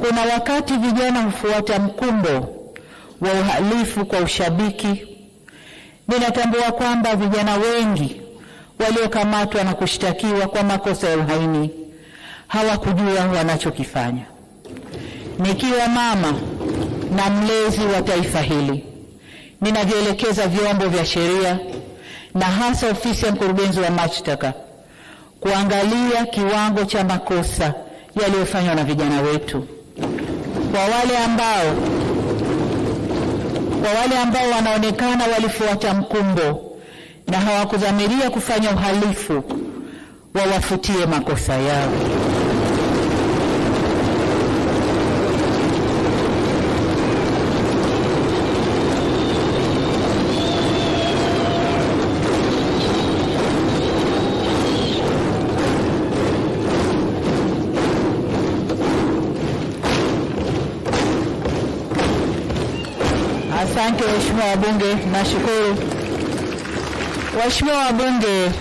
Kuna wakati vijana hufuata mkumbo wa uhalifu kwa ushabiki. Ninatambua kwamba vijana wengi waliokamatwa na kushtakiwa kwa makosa ya uhaini hawakujua wanachokifanya. Nikiwa mama na mlezi wa taifa hili, ninavielekeza vyombo vya sheria na hasa ofisi ya mkurugenzi wa mashtaka kuangalia kiwango cha makosa yaliyofanywa na vijana wetu. Kwa wale ambao wanaonekana walifuata mkumbo na hawakudhamiria kufanya uhalifu, wawafutie makosa yao. Asante waheshimiwa wabunge, nashukuru. Waheshimiwa wabunge,